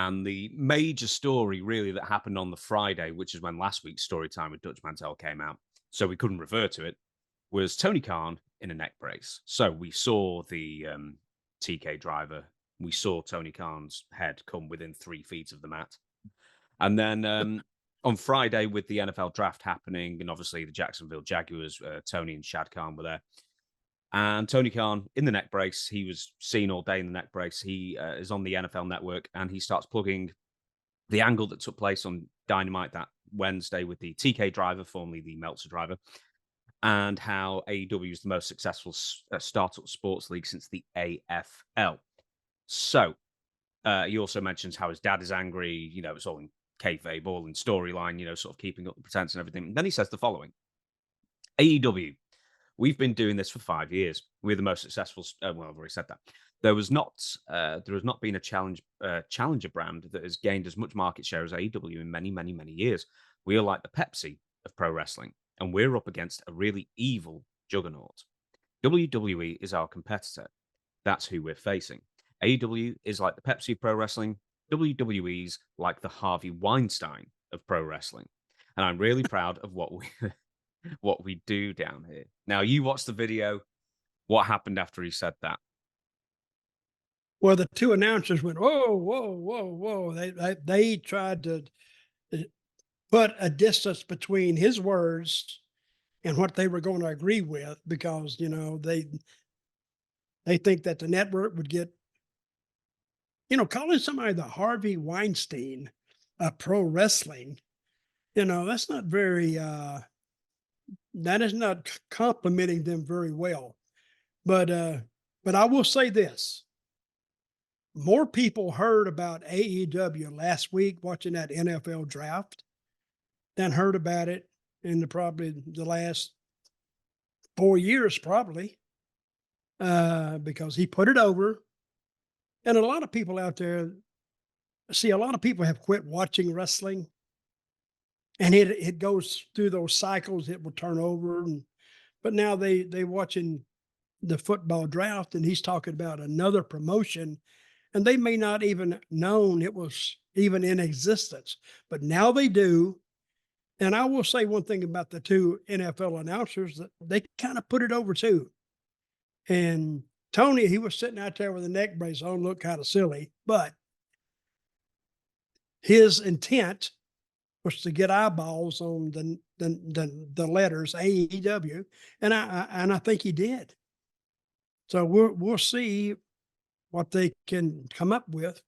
And the major story really that happened on the Friday, which is when last week's story time with Dutch Mantell came out, so we couldn't refer to it, was Tony Khan in a neck brace. So we saw the TK driver. We saw Tony Khan's head come within 3 feet of the mat. And then on Friday, with the NFL draft happening, and obviously the Jacksonville Jaguars, Tony and Shad Khan were there. And Tony Khan in the neck brace, he was seen all day in the neck brace. He is on the NFL Network, and he starts plugging the angle that took place on Dynamite that Wednesday with the TK driver, formerly the Meltzer driver, and how AEW is the most successful startup sports league since the AFL. So he also mentions how his dad is angry. You know, it's all in kayfabe, all in storyline, you know, sort of keeping up the pretense and everything. And then he says the following: AEW, we've been doing this for 5 years. We're the most successful. Well, I've already said that. There has not been a challenger brand that has gained as much market share as AEW in many, many, many years. We are like the Pepsi of pro wrestling, and we're up against a really evil juggernaut. WWE is our competitor. That's who we're facing. AEW is like the Pepsi of pro wrestling. WWE's like the Harvey Weinstein of pro wrestling. And I'm really proud of what we do down here. Now, you watched the video. What happened after he said that? Well, the two announcers went, whoa, whoa, whoa, whoa. They tried to put a distance between his words and what they were going to agree with, because, you know, they think that the network would get, you know, calling somebody the Harvey Weinstein of pro wrestling, you know, that's not very, that is not complimenting them very well. But I will say this: more people heard about AEW last week watching that NFL draft than heard about it in probably the last 4 years, probably, because he put it over. And a lot of people out there, see, a lot of people have quit watching wrestling, and it goes through those cycles. It will turn over, but now they watching the football draft, and he's talking about another promotion, and they may not even known it was even in existence, but now they do. And I will say one thing about the two NFL announcers, that they kind of put it over too. And Tony, he was sitting out there with a neck brace on, looked kind of silly, but his intent was to get eyeballs on the letters AEW, and I think he did. So we'll see what they can come up with,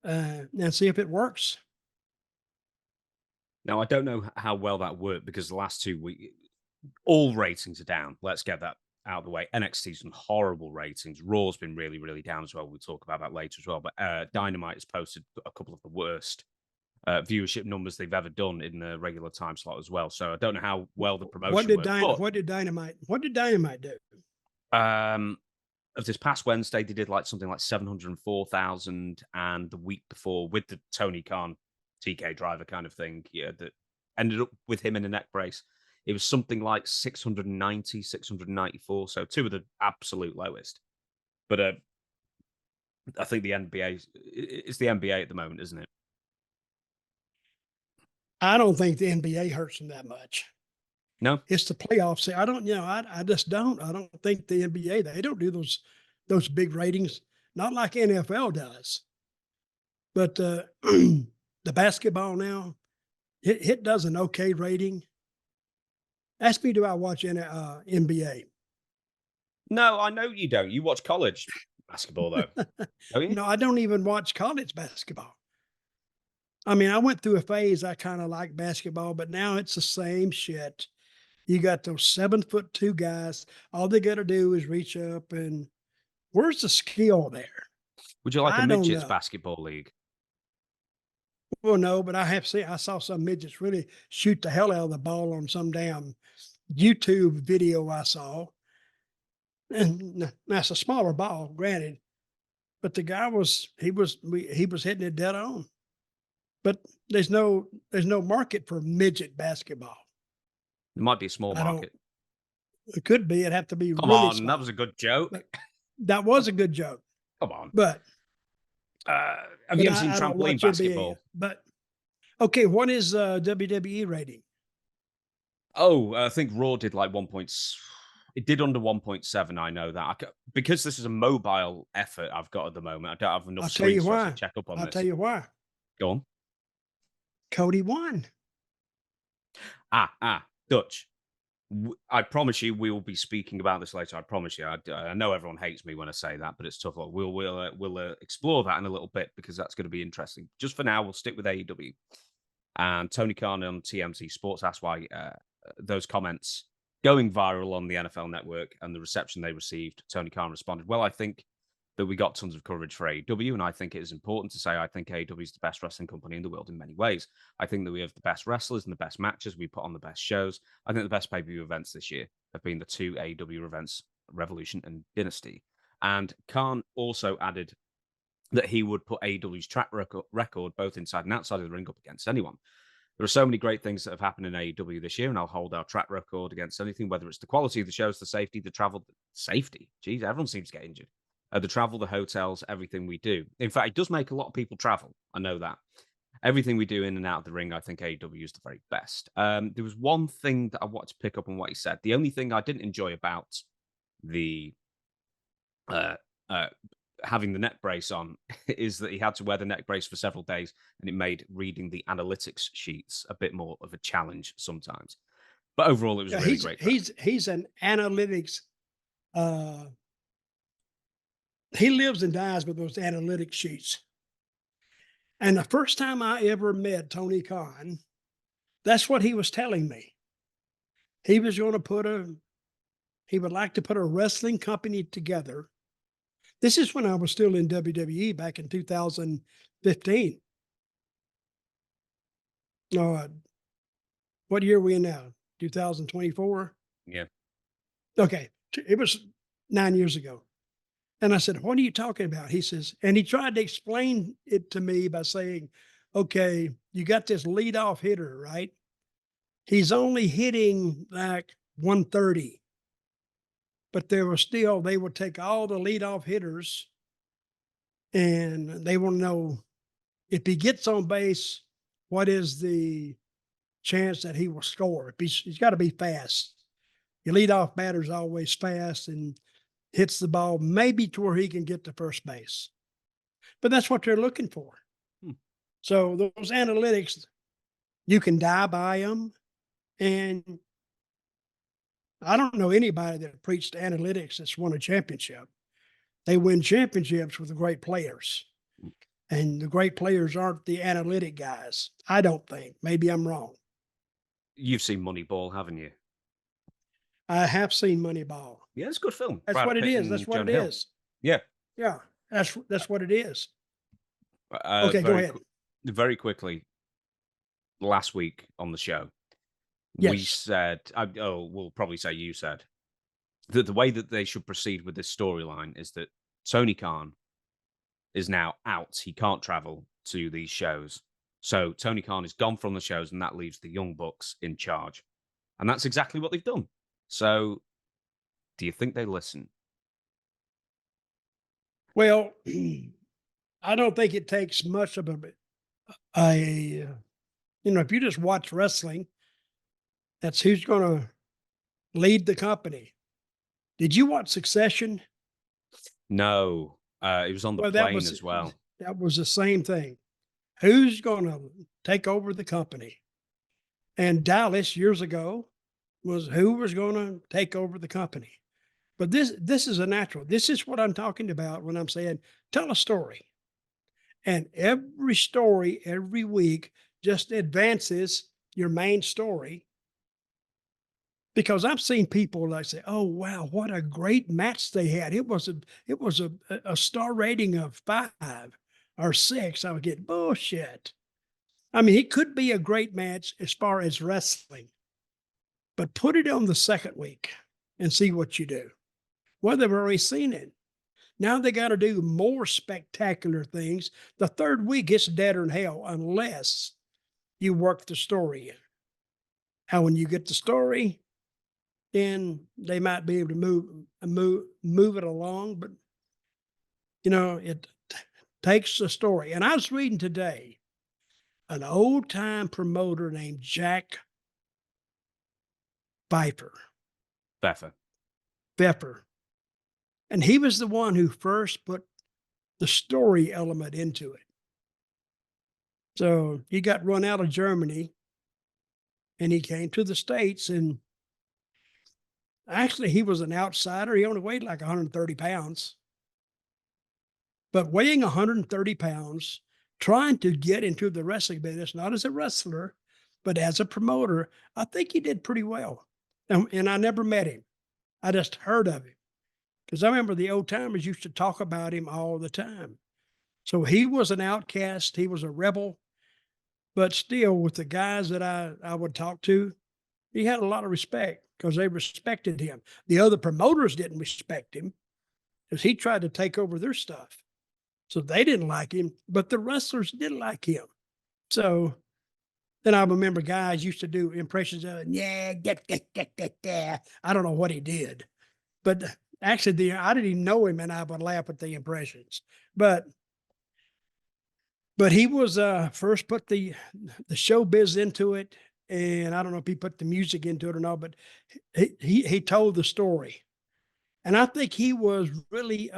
and see if it works. Now, I don't know how well that worked, because the last 2 weeks, all ratings are down. Let's get that out of the way. NXT's some horrible ratings. Raw's been really, really down as well. We'll talk about that later as well. But Dynamite has posted a couple of the worst viewership numbers they've ever done in the regular time slot as well. So I don't know how well the promotion What did worked. What did Dynamite do? Of this past Wednesday, they did like something like 704,000, and the week before, with the Tony Khan TK driver kind of thing, yeah, that ended up with him in a neck brace, it was something like 690, 694. So two of the absolute lowest. But I think the NBA, it's the NBA at the moment, isn't it? I don't think the NBA hurts them that much. No, It's the playoffs. I don't, you know, I just don't. I don't think the NBA, they don't do those big ratings, not like NFL does. But the basketball now, it does an okay rating. Ask me, do I watch NBA? no, I know you don't. You watch college basketball though, don't you? No, I don't even watch college basketball. I mean, I went through a phase I kind of like basketball, but now it's the same shit. You got those 7'2" guys. All they got to do is reach up, and where's the skill there? Would you like a I don't midgets know. basketball league? Well, no, but I saw some midgets really shoot the hell out of the ball on some damn YouTube video I saw. And that's a smaller ball, granted, but the guy he was hitting it dead on. But there's no market for midget basketball. It might be a small I don't. market. It could be. It'd have to be Come really on, small. that was a good joke. But that was a good joke. Come on. But Have but you ever seen I don't trampoline watch NBA. basketball? But okay, what is WWE rating? Oh, I think Raw did like it did under 1.7. I know that because this is a mobile effort I've got at the moment. I don't have enough I'll tell you screens to actually why. check up on I'll tell this. you why. Go on. Cody won. Dutch. I promise you, we will be speaking about this later. I promise you. I know everyone hates me when I say that, but it's tough. We'll explore that in a little bit because that's going to be interesting. Just for now, we'll stick with AEW. And Tony Khan on TMT Sports asked why those comments going viral on the NFL Network and the reception they received. Tony Khan responded, "Well, I think that we got tons of coverage for AEW, and I think it is important to say I think AEW is the best wrestling company in the world in many ways. I think that we have the best wrestlers and the best matches. We put on the best shows. I think the best pay-per-view events this year have been the two AEW events, Revolution and Dynasty." And Khan also added that he would put AEW's track record both inside and outside of the ring up against anyone. There are so many great things that have happened in AEW this year, and I'll hold our track record against anything, whether it's the quality of the shows, the safety, the travel, safety. Geez, everyone seems to get injured. The travel, the hotels, everything we do. In fact, it does make a lot of people travel. I know that. Everything we do in and out of the ring, I think AEW is the very best. There was one thing that I wanted to pick up on what he said. The only thing I didn't enjoy about the uh, uh, having the neck brace on is that he had to wear the neck brace for several days, and it made reading the analytics sheets a bit more of a challenge sometimes. But overall, it was Yeah, a really great track. he's an analytics. Uh, he lives and dies with those analytics sheets. And the first time I ever met Tony Khan, that's what he was telling me. He was going to he would like to put a wrestling company together. This is when I was still in WWE back in 2015. No, what year are we in now? 2024? Yeah. Okay. It was 9 years ago. And I said, "What are you talking about?" He says, and he tried to explain it to me by saying, "Okay, you got this leadoff hitter, right? He's only hitting like 130, but they will take all the leadoff hitters and they want to know if he gets on base, what is the chance that he will score? He's got to be fast. Your leadoff batter's always fast and hits the ball maybe to where he can get to first base. But that's what they're looking for. Hmm. So those analytics, you can die by them. And I don't know anybody that preached analytics that's won a championship. They win championships with the great players. And the great players aren't the analytic guys. I don't think. Maybe I'm wrong. You've seen Moneyball, haven't you? I have seen Moneyball. Yeah, it's a good film. That's Brad what it Pitt is. That's and what Jonah it Hill. is. Yeah. Yeah. That's what it is. Okay, go ahead. Very quickly, last week on the show, we Yes. said, we'll probably say you said, that the way that they should proceed with this storyline is that Tony Khan is now out. He can't travel to these shows. So Tony Khan is gone from the shows, and that leaves the Young Bucks in charge. And that's exactly what they've done. So do you think they listen? Well, I don't think it takes much of if you just watch wrestling, that's who's going to lead the company. Did you watch Succession? No. It was on the Well, plane as well. that was the same thing. Who's going to take over the company? And Dallas years ago was who was going to take over the company. But this is a natural. This is what I'm talking about when I'm saying tell a story. And every story every week just advances your main story. Because I've seen people like say, "Oh wow, what a great match they had! It was a star rating of 5 or 6." I would get bullshit. I mean, it could be a great match as far as wrestling, but put it on the second week and see what you do. Well, they've already seen it. Now they got to do more spectacular things. The third week, it's deader than hell unless you work the story in. How when you get the story, then they might be able to move it along. But it takes the story. And I was reading today, an old time promoter named Jack Pfeiffer, Pfeffer. Pfeffer. And he was the one who first put the story element into it. So he got run out of Germany and he came to the States. And actually, he was an outsider. He only weighed like 130 pounds. But weighing 130 pounds, trying to get into the wrestling business, not as a wrestler, but as a promoter, I think he did pretty well. And I never met him. I just heard of him because I remember the old timers used to talk about him all the time. So he was an outcast. He was a rebel, but still with the guys that I would talk to, he had a lot of respect because they respected him. The other promoters didn't respect him because he tried to take over their stuff. So they didn't like him, but the wrestlers did like him. So then I remember guys used to do impressions of, yeah, I don't know what he did, but actually I didn't even know him and I would laugh at the impressions. But he was first put the showbiz into it. And I don't know if he put the music into it or not, but he told the story. And I think he was really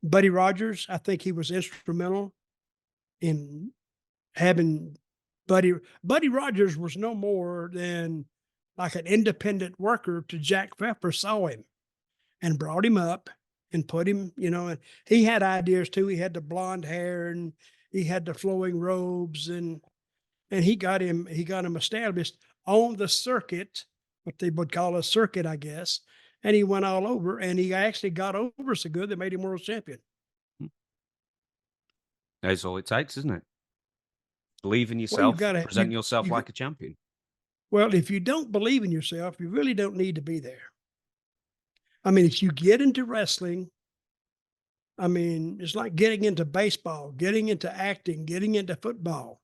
Buddy Rogers, I think he was instrumental in having Buddy Rogers was no more than like an independent worker to Jack Pfeffer saw him and brought him up and put him, and he had ideas too. He had the blonde hair and he had the flowing robes and he got him established on the circuit, what they would call a circuit, I guess. And he went all over, and he actually got over so good they made him world champion. That's all it takes, isn't it? Believe in Well, yourself, present yourself like a champion. Well, if you don't believe in yourself, you really don't need to be there. I mean, if you get into wrestling, I mean, it's like getting into baseball, getting into acting, getting into football.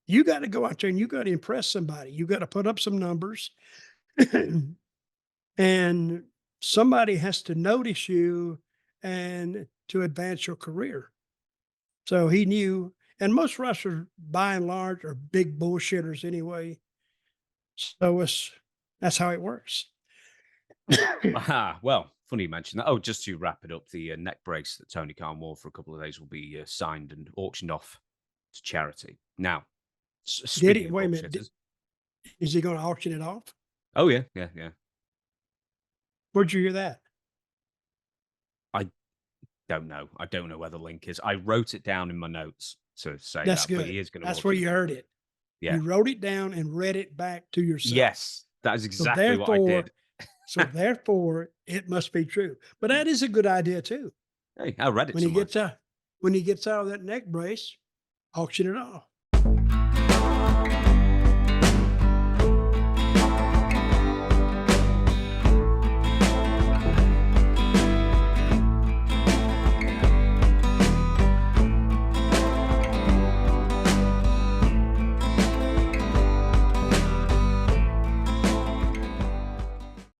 You got to go out there and you got to impress somebody. You got to put up some numbers. And somebody has to notice you and to advance your career. So he knew, and most wrestlers by and large are big bullshitters anyway. So that's how it works. Aha, well, funny you mentioned that. Oh, just to wrap it up, the neck brace that Tony Khan wore for a couple of days will be signed and auctioned off to charity. Now, wait a minute. Is he going to auction it off? Oh, yeah. Where'd you hear that? I don't know. I don't know where the link is. I wrote it down in my notes to say that's that. Good. But he is going to. That's where you heard it. Yeah. You wrote it down and read it back to yourself. Yes, that is exactly what I did. So therefore, it must be true. But that is a good idea too. Hey, I read it. When he gets out of that neck brace, auction it off.